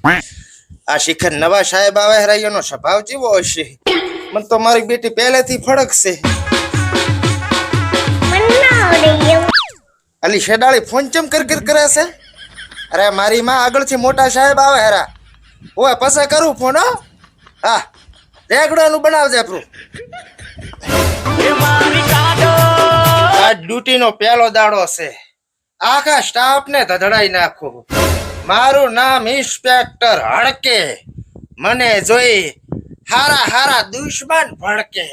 આ શિખર નવા સાહેબ આવે હરાઈનો સ્વભાવ કેવો હશે? મને તો મારી બેટી પહેલેથી ફડકશે. અલી શેડાળી ફોન ચમ કર કરે છે? અરે મારી માં આગળથી મોટા સાહેબ આવે હરા. ઓય પસે કરું ફોન. હા રેગડાનું બનાવજે પ્રૂ. આ ડ્યુટી નો પહેલો દાડો છે. આખા સ્ટાફ ને ધધડાઈ નાખો. મારું નામ ઇન્સ્પેક્ટર હડકે. મને જોઈ હારા હારા દુશ્મન ભડકે.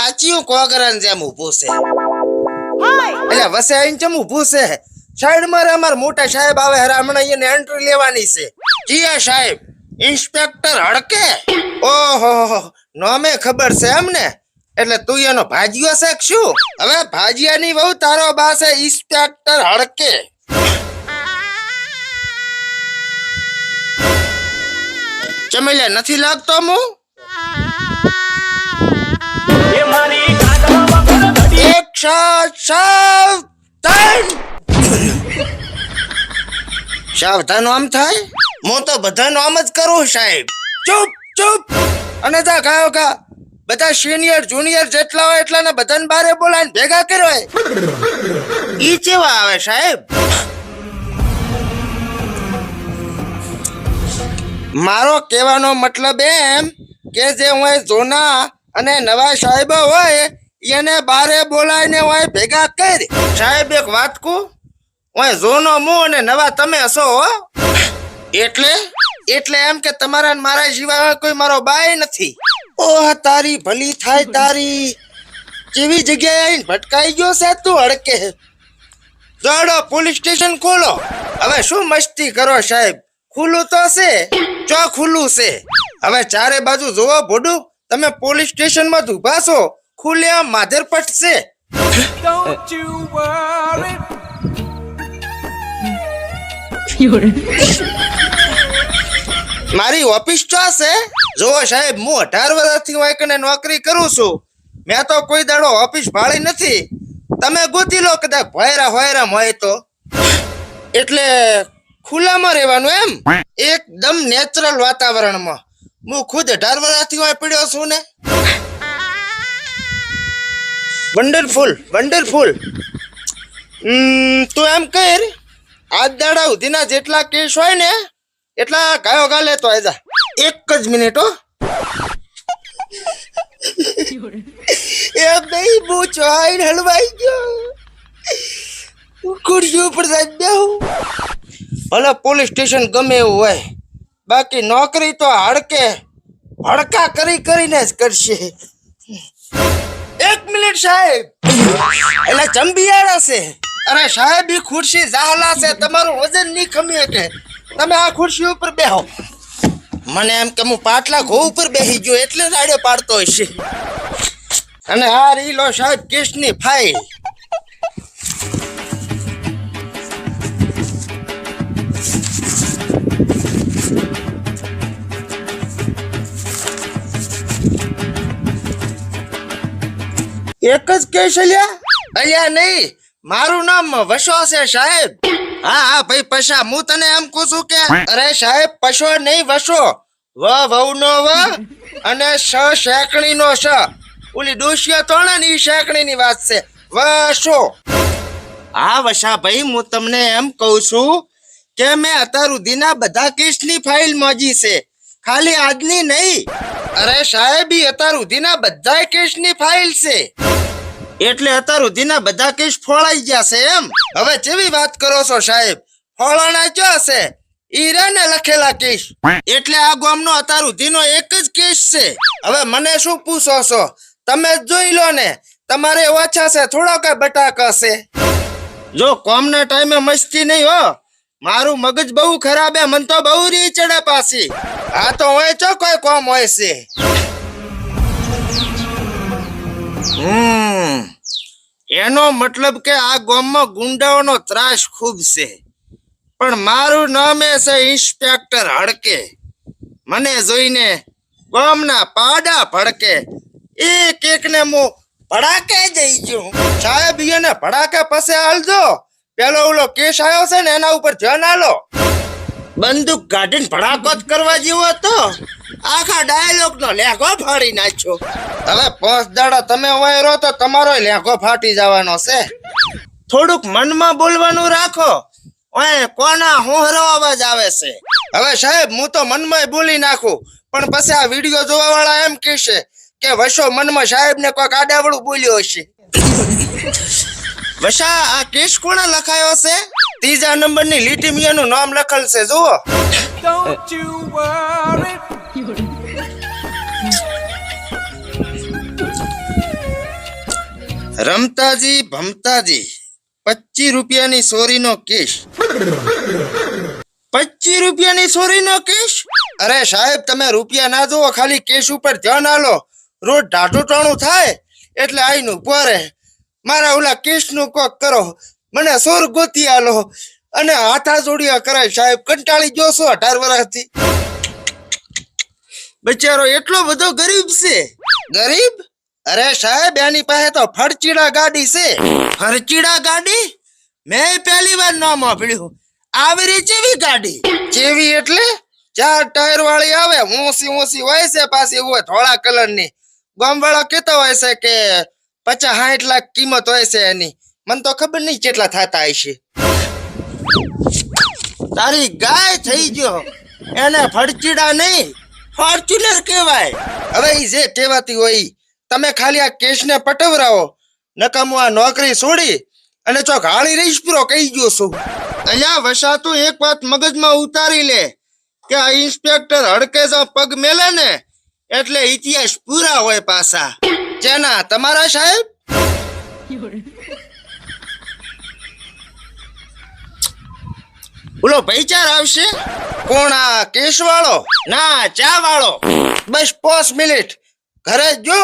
આચ્યું કોગરન જેમ ઊભું છે. એટલે વસે આઈને ચમ ઊભું છે? સાઈડ મારે અમાર મોટા સાહેબ આવે હરા. હમણાં એને એન્ટ્રી લેવાની છે. જીયા સાહેબ ઇન્સ્પેક્ટર હડકે. ઓહો નોમે ખબર છે એમને? એટલે તું એનો ભાજીયો છે કે શું? હવે ભાજીયાની વહુ તારો બા છે ઇન્સ્પેક્ટર હડકે. ચમેલે નથી લાગતો હું? એક સાવધાન આમ થાય. હું તો બધાનું આમ જ કરું સાહેબ. ચૂપ ચૂપ. અને જા ગાયો કા બધા સિનિયર જુનિયર જેટલા હોય એટલાને બધાને બારે બોલાવીને ભેગા કર્યો. ઈ કેવા આવે સાહેબ? મારો કહેવાનો મતલબ એમ કે જે હું જોના અને નવા સાહેબ હોય એને બારે બોલાવીને હોય ભેગા કરી. સાહેબ એક વાત કહું, હું જોનો મુ અને નવા તમે હશો હો. એટલે એમ કે તમારા મારા સિવાય કોઈ મારો બાય નથી. ઓહ તારી ભલી થાય તારી. કેવી જગ્યાએ આવીને ભટકાઈ ગયો છે તું હડકે. દોડો પોલીસ સ્ટેશન ખોલો. હવે શું મસ્તી કરો સાહેબ? ખુલ્લું તો છે. ચો ખુલ્લું છે. હવે ચારે બાજુ જોવો ભોડું. તમે પોલીસ સ્ટેશન માં ઊભા છો. ખુલ્લે આમ માધર પટશે. મારી ઓફિસ ચો છે? જોવો સાહેબ હું 18 વર્ષથી વાયકને નોકરી કરું છું. મેં તો કોઈ દાડો ઓફિસ ભાળી નથી. તમે ગોતી લો કદાચ ભયરા હોય તો. એટલે ખુલ્લામાં રહેવાનું એમ? એકદમ નેચરલ વાતાવરણમાં. હું ખુદ 18 વર્ષથી વાય પડ્યો છું ને. વન્ડરફુલ. તું એમ કર, આજ દાડા સુધીના જેટલા કેસ હોય ને એટલા ગાયો ગા લેતો આજા. એક જ મિનિટ હો. એમ નહીં બૂચો આઈને હલવાઈ ગયો. ખુરશી ઉપર સાહેબ બેહું. ભલે પોલીસ સ્ટેશન ગમે એવું હોય, બાકી નોકરી તો હડકા કરીને જ કરશે. એક મિનિટ સાહેબ. એટલે ચંબિયાળા છે. અરે સાહેબ ઈ ખુરશી જાહલા છે. તમારું વજન નહીં ખમી કે તમે આ ખુરશી ઉપર બેહો. મને એમ કે હું પાટલા ઘો ઉપર બેસી ગયો એટલે રાડે પાડતો હશે. અને આ રીલો સાહેબ કેસની ફાઇલ. એક જ કેસ અલ્યા નહીં. મારું નામ વશો છે સાહેબ. હા ભાઈ પશા. હું તને એમ કહું છું કે અરે સાહેબ પશો નહીં વશો. વહુ નો વ અને શેકણી નો શ. ઓલી ડોશિયા તોણા ની શેકણી ની વાત છે. વશો. હા વશા ભાઈ હું તમને એમ કહું છું કે મેં અત્યાર સુધીના બધા કેસની ફાઇલ મોજી છે, ખાલી આજની નહીં. અરે સાહેબ અત્યાર સુધીના બધા કેસની ફાઇલ છે. એટલે અત્યાર સુધીના બધા કેસ ફોળાઈ ગયા છે એમ? હવે કેવી વાત કરો છો સાહેબ? ફોળાણા ક્યાં છે? ઈરાને લખેલા કેસ. એટલે આ ગામનો અત્યાર સુધીનો એક જ કેસ છે. હવે મને શું પૂછો છો? તમે જ જોઈ લો ને. તમારે ઓછા છે થોડો કઈ બટાકા છે. જો કોમના ટાઈમે મસ્તી નહીં હો. મારું મગજ બહુ ખરાબ હે. મન તો બહુ રી ચડે પાછી. આ તો હોય ચો કોઈ કોમ હોય છે. એનો મતલબ કે આ ગામમાં ગુંડાઓનો ત્રાસ ખૂબ છે. પણ મારું નામ છે ઇન્સ્પેક્ટર હડકે. મને જોઈને ગામના પાડા ભડકે. એક ને હું ભડાકે જઈ ગયો સાહેબ એને ભડાકે પાસે હાલજો પેલો ઓલો કેસ આવ્યો છે ને એના ઉપર ધ્યાન આલો બંદૂક કાઢીને ભડાકો જ કરવા જેવો હતો આખા ડાયલોગ નો લેઘો ફાડી નાખ્યો હવે 5 દાડા તમે વાયરો તો તમારો લેઘો ફાટી જવાનો છે થોડુંક મનમાં બોલવાનું રાખો ઓય કોના હોહરો અવાજ આવે છે હવે સાહેબ હું તો મનમાં બોલી નાખું પણ પછી આ વિડિયો જોવા વાળા એમ કહેશે કે વશો મનમાં સાહેબ ને કોઈક આડાવડું બોલ્યો હશે વશા આ કેસ કોણે લખાયો છે 3જા નંબરની લીટીમિયાનું નામ લખેલ છે જુઓ Don't you worry. રમતાજી ભમતાજી 25 રૂપિયાની ચોરીનો કેસ 25 રૂપિયાની ચોરીનો કેસ અરે સાહેબ તમે રૂપિયા ના જુઓ ખાલી કેસ ઉપર ધ્યાન આલો રોજ ઢાઢું ટાણું થાય એટલે આઈનું પોરે મારા ઓલા કેસનું કોક કરો મને સોર ગોતી આલો અને હાથા જોડિયા કરાય સાહેબ કંટાળી ગયો છો 18 વર્ષથી બચારો એટલો બધો ગરીબ છે ગરીબ અરે સાહેબ એની પાસે તો ફરચીડા ગાડી છે ફરચીડા ગાડી મેં પહેલી વાર નામ સાંભળ્યું આવી ચેવી ગાડી ચેવી એટલે 4 ટાયર વાળી આવે ઊંસી હોય છે પાછી હોય ધોળા કલરની ગામવાળા કહેતા હોય છે કે 50-60 લાખ કિંમત હોય છે એની મને તો ખબર નહીં કેટલા થતા હશે તારી ગાય થઈ ગયો એને ફરચીડા નહીં ફોર્ચ્યુનર કહેવાય હવે ઈ જે કહેવાતી હોય તમે ખાલી આ કેસને પટવરાવો નકામું આ નોકરી છોડી અને ચોક હાળી રહીશ પૂરો કહી ગયો છું અહીંયા વસાતું એક વાત મગજમાં ઉતારી લે કે આ ઇન્સ્પેક્ટર હડકેજા પગ મેલે ને એટલે ઇતિહાસ પૂરા હોય પાછા જેના તમારા સાહેબ બોલો પૈચાર આવશે કોણ આ કેસ વાળો ના ચા વાળો બસ 5 મિનિટ ઘરે જો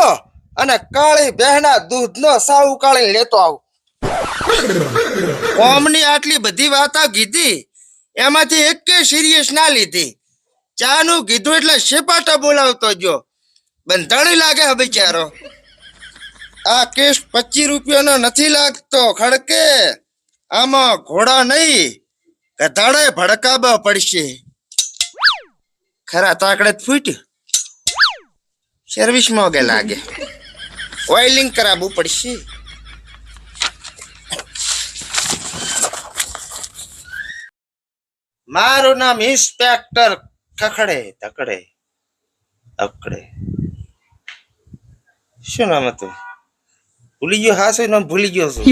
અને કાળી બહેના દૂધનો સાવ ઉકાળીને લેતો આવ ઓમની આટલી બધી વાતો કીધી એમાંથી એક સિરિયસ ના લીધી ચા નું કીધું એટલે શેપાટા બોલાવતો જો બંધાણી લાગે હવે બિચારો આ કેસ 25 રૂપિયાનો નથી લાગતો ખડકે આમાં ઘોડા નહીં ગધાડે ભડકાબા પડશે ખરા તાકડે ફૂટ્યું સર્વિસ મોગે લાગે ઓઇલિંગ કરાવવું પડશે મારું નામ ઇન્સ્પેક્ટર ખખડે તકડે અકડે શું નામ હતું ભૂલી ગયો હા શું નામ ભૂલી ગયો છું